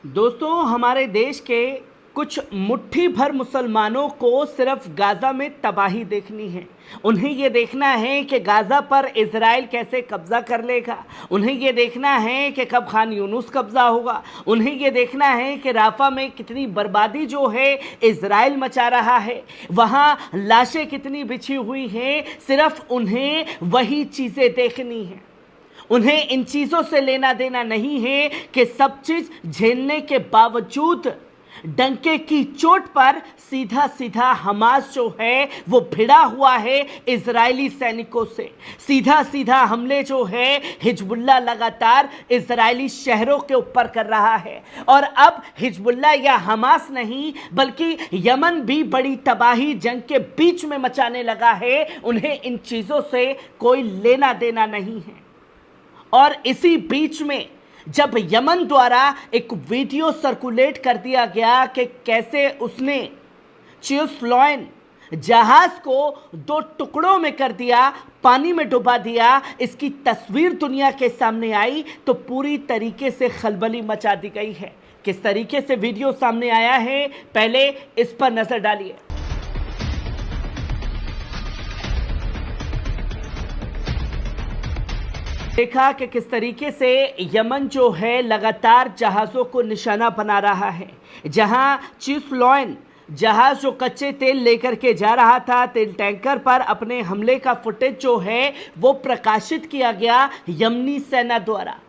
दोस्तों, हमारे देश के कुछ मुट्ठी भर मुसलमानों को सिर्फ गाज़ा में तबाही देखनी है। उन्हें ये देखना है कि गाज़ा पर इज़राइल कैसे कब्ज़ा कर लेगा। उन्हें ये देखना है कि कब खान यूनुस कब्ज़ा होगा। उन्हें ये देखना है कि राफ़ा में कितनी बर्बादी जो है इज़राइल मचा रहा है, वहाँ लाशें कितनी बिछी हुई हैं। सिर्फ उन्हें वही चीज़ें देखनी हैं। उन्हें इन चीज़ों से लेना देना नहीं है कि सब चीज़ झेलने के बावजूद डंके की चोट पर सीधा सीधा हमास जो है वो भिड़ा हुआ है इजरायली सैनिकों से। सीधा सीधा हमले जो है हिजबुल्लाह लगातार इजरायली शहरों के ऊपर कर रहा है। और अब हिजबुल्लाह या हमास नहीं बल्कि यमन भी बड़ी तबाही जंग के बीच में मचाने लगा है। उन्हें इन चीज़ों से कोई लेना देना नहीं है। और इसी बीच में जब यमन द्वारा एक वीडियो सर्कुलेट कर दिया गया कि कैसे उसने चियोस्लॉइन जहाज को दो टुकड़ों में कर दिया, पानी में डुबा दिया, इसकी तस्वीर दुनिया के सामने आई तो पूरी तरीके से खलबली मचा दी गई है। किस तरीके से वीडियो सामने आया है, पहले इस पर नजर डालिए। देखा कि किस तरीके से यमन जो है लगातार जहाज़ों को निशाना बना रहा है। जहां चियोस्लॉइन जहाज़ जो कच्चे तेल लेकर के जा रहा था तेल टैंकर पर, अपने हमले का फुटेज जो है वो प्रकाशित किया गया यमनी सेना द्वारा।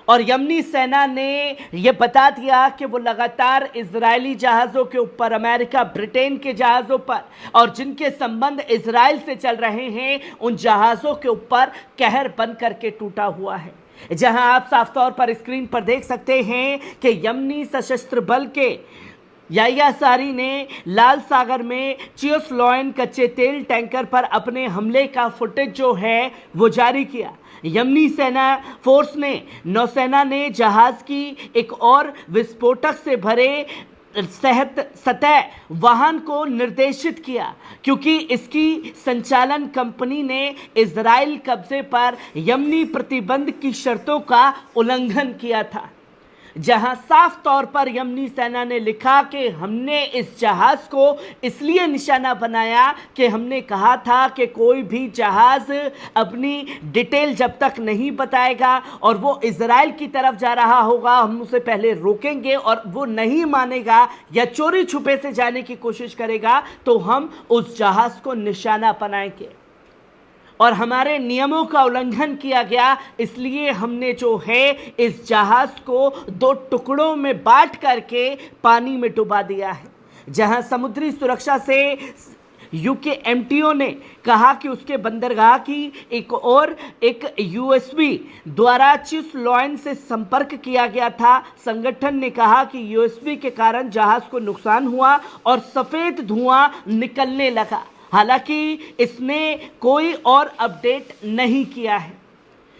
और यमनी सेना ने यह बता दिया कि वो लगातार इजरायली जहाज़ों के ऊपर, अमेरिका ब्रिटेन के जहाज़ों पर और जिनके संबंध इजराइल से चल रहे हैं उन जहाज़ों के ऊपर कहर बन करके टूटा हुआ है। जहां आप साफ तौर पर स्क्रीन पर देख सकते हैं कि यमनी सशस्त्र बल के याह्या सारी ने लाल सागर में चियोस्लॉइन कच्चे तेल टैंकर पर अपने हमले का फुटेज जो है वो जारी किया। यमनी सेना फोर्स ने, नौसेना ने जहाज़ की एक और विस्फोटक से भरे सतह वाहन को निर्देशित किया क्योंकि इसकी संचालन कंपनी ने इजराइल कब्जे पर यमनी प्रतिबंध की शर्तों का उल्लंघन किया था। जहां साफ तौर पर यमनी सेना ने लिखा कि हमने इस जहाज़ को इसलिए निशाना बनाया कि हमने कहा था कि कोई भी जहाज़ अपनी डिटेल जब तक नहीं बताएगा और वो इजराइल की तरफ जा रहा होगा, हम उसे पहले रोकेंगे और वो नहीं मानेगा या चोरी छुपे से जाने की कोशिश करेगा तो हम उस जहाज़ को निशाना बनाएंगे। और हमारे नियमों का उल्लंघन किया गया, इसलिए हमने जो है इस जहाज़ को दो टुकड़ों में बांट करके पानी में डुबा दिया है। जहां समुद्री सुरक्षा से यूके एमटीओ ने कहा कि उसके बंदरगाह की एक यूएसवी द्वारा चियोस्लॉइन से संपर्क किया गया था। संगठन ने कहा कि यूएसवी के कारण जहाज़ को नुकसान हुआ और सफ़ेद धुआं निकलने लगा। हालांकि इसने कोई और अपडेट नहीं किया है।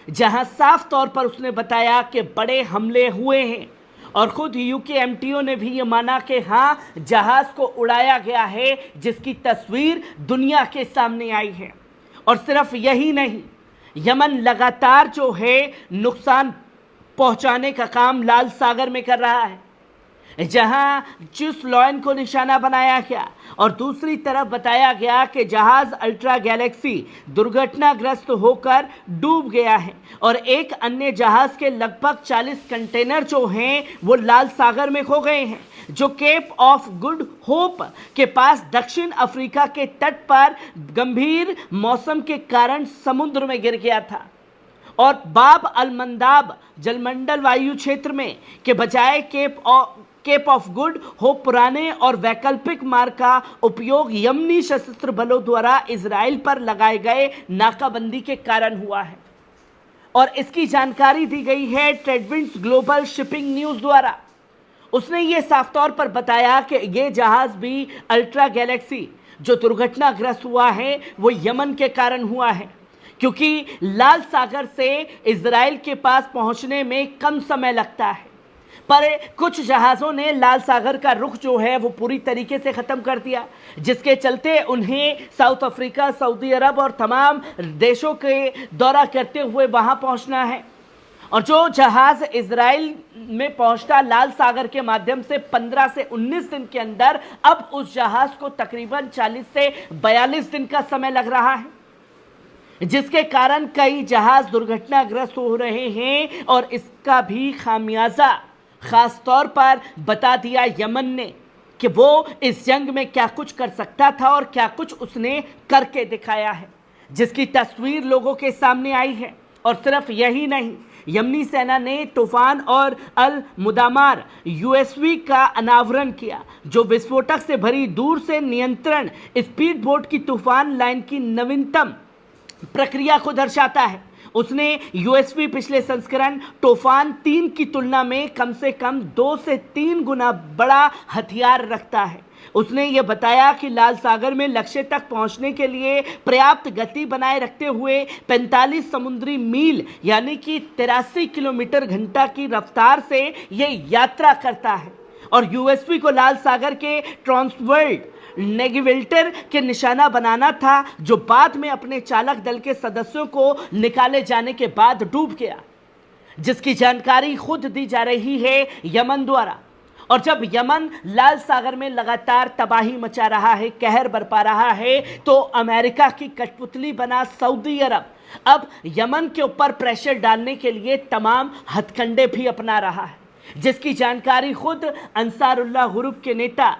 जहां साफ तौर पर उसने बताया कि बड़े हमले हुए हैं और खुद यूकेएमटीओ ने भी ये माना कि हाँ, जहाज़ को उड़ाया गया है जिसकी तस्वीर दुनिया के सामने आई है। और सिर्फ यही नहीं, यमन लगातार जो है नुकसान पहुंचाने का काम लाल सागर में कर रहा है। जहां चियोस्लॉइन को निशाना बनाया गया और दूसरी तरफ बताया गया कि जहाज अल्ट्रा गैलेक्सी दुर्घटनाग्रस्त होकर डूब गया है और एक अन्य जहाज के लगभग 40 कंटेनर जो हैं वो लाल सागर में खो गए हैं, जो केप ऑफ गुड होप के पास दक्षिण अफ्रीका के तट पर गंभीर मौसम के कारण समुद्र में गिर गया था। और बाब अल मंदाब जलमंडल वायु क्षेत्र में के बजाय केप ऑफ गुड होप पुराने और वैकल्पिक मार्ग का उपयोग यमनी सशस्त्र बलों द्वारा इजराइल पर लगाए गए नाकाबंदी के कारण हुआ है। और इसकी जानकारी दी गई है ट्रेडविंड्स ग्लोबल शिपिंग न्यूज़ द्वारा। उसने ये साफ तौर पर बताया कि ये जहाज़ भी अल्ट्रा गैलेक्सी जो दुर्घटनाग्रस्त हुआ है वो यमन के कारण हुआ है क्योंकि लाल सागर से इजराइल के पास पहुंचने में कम समय लगता है। पर कुछ जहाज़ों ने लाल सागर का रुख जो है वो पूरी तरीके से ख़त्म कर दिया, जिसके चलते उन्हें साउथ अफ्रीका, सऊदी अरब और तमाम देशों के दौरा करते हुए वहां पहुंचना है। और जो जहाज इजराइल में पहुंचता लाल सागर के माध्यम से 15 से 19 दिन के अंदर, अब उस जहाज को तकरीबन 40 से 42 दिन का समय लग रहा है, जिसके कारण कई जहाज दुर्घटनाग्रस्त हो रहे हैं। और इसका भी खामियाजा खास तौर पर बता दिया यमन ने कि वो इस जंग में क्या कुछ कर सकता था और क्या कुछ उसने करके दिखाया है, जिसकी तस्वीर लोगों के सामने आई है। और सिर्फ यही नहीं, यमनी सेना ने तूफान और अल मुदामार यूएसवी का अनावरण किया, जो विस्फोटक से भरी दूर से नियंत्रण स्पीड बोट की तूफान लाइन की नवीनतम प्रक्रिया को दर्शाता है। उसने यूएसवी पिछले संस्करण तूफान 3 की तुलना में कम से कम 2 से 3 गुना बड़ा हथियार रखता है। उसने ये बताया कि लाल सागर में लक्ष्य तक पहुंचने के लिए पर्याप्त गति बनाए रखते हुए 45 समुद्री मील यानी कि 83 किलोमीटर घंटा की रफ्तार से ये यात्रा करता है। और यूएसवी को लाल सागर के ट्रांसवर्ल्ड नेविगेटर के निशाना बनाना था, जो बाद में अपने चालक दल के सदस्यों को निकाले जाने के बाद डूब गया, जिसकी जानकारी खुद दी जा रही है यमन द्वारा। और जब यमन लाल सागर में लगातार तबाही मचा रहा है, कहर बरपा रहा है, तो अमेरिका की कठपुतली बना सऊदी अरब अब यमन के ऊपर प्रेशर डालने के लिए तमाम हथकंडे भी अपना रहा है, जिसकी जानकारी खुद अंसारुल्लाह ग्रुप के नेता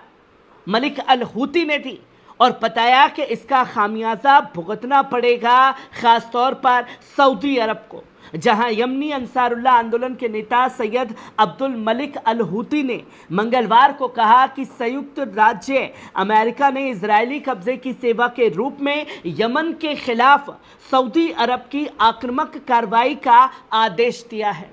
मलिक अल हूती ने दी और बताया कि इसका खामियाजा भुगतना पड़ेगा खास तौर पर सऊदी अरब को, जहां यमनी अंसारुल्लाह आंदोलन के नेता सैयद अब्दुल मलिक अल हूती ने मंगलवार को कहा कि संयुक्त राज्य अमेरिका ने इजरायली कब्जे की सेवा के रूप में यमन के खिलाफ सऊदी अरब की आक्रामक कार्रवाई का आदेश दिया है।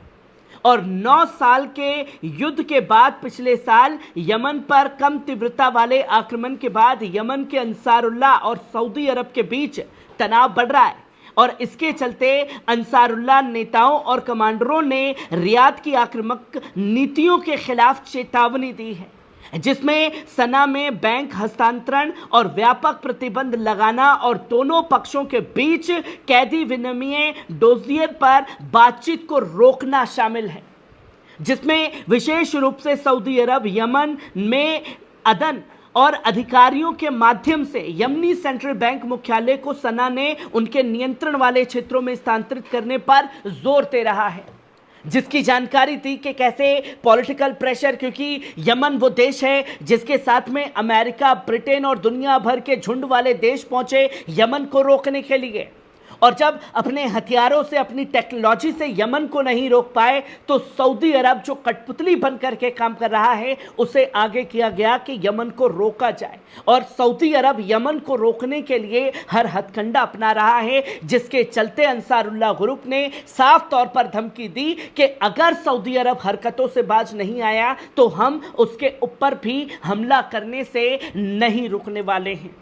और 9 साल के युद्ध के बाद पिछले साल यमन पर कम तीव्रता वाले आक्रमण के बाद यमन के अंसारुल्लाह और सऊदी अरब के बीच तनाव बढ़ रहा है। और इसके चलते अंसारुल्लाह नेताओं और कमांडरों ने रियाद की आक्रामक नीतियों के खिलाफ चेतावनी दी है, जिसमें सना में बैंक हस्तांतरण और व्यापक प्रतिबंध लगाना और दोनों पक्षों के बीच कैदी विनिमय डोजियर पर बातचीत को रोकना शामिल है, जिसमें विशेष रूप से सऊदी अरब यमन में अदन और अधिकारियों के माध्यम से यमनी सेंट्रल बैंक मुख्यालय को सना ने उनके नियंत्रण वाले क्षेत्रों में स्थानांतरित करने पर जोर दे रहा है, जिसकी जानकारी थी कि कैसे पॉलिटिकल प्रेशर, क्योंकि यमन वो देश है जिसके साथ में अमेरिका, ब्रिटेन और दुनिया भर के झुंड वाले देश पहुंचे यमन को रोकने के लिए। और जब अपने हथियारों से, अपनी टेक्नोलॉजी से यमन को नहीं रोक पाए, तो सऊदी अरब जो कठपुतली बन करके काम कर रहा है, उसे आगे किया गया कि यमन को रोका जाए। और सऊदी अरब यमन को रोकने के लिए हर हथकंडा अपना रहा है, जिसके चलते अंसारुल्लाह ग्रुप ने साफ तौर पर धमकी दी कि अगर सऊदी अरब हरकतों से बाज नहीं आया तो हम उसके ऊपर भी हमला करने से नहीं रुकने वाले हैं।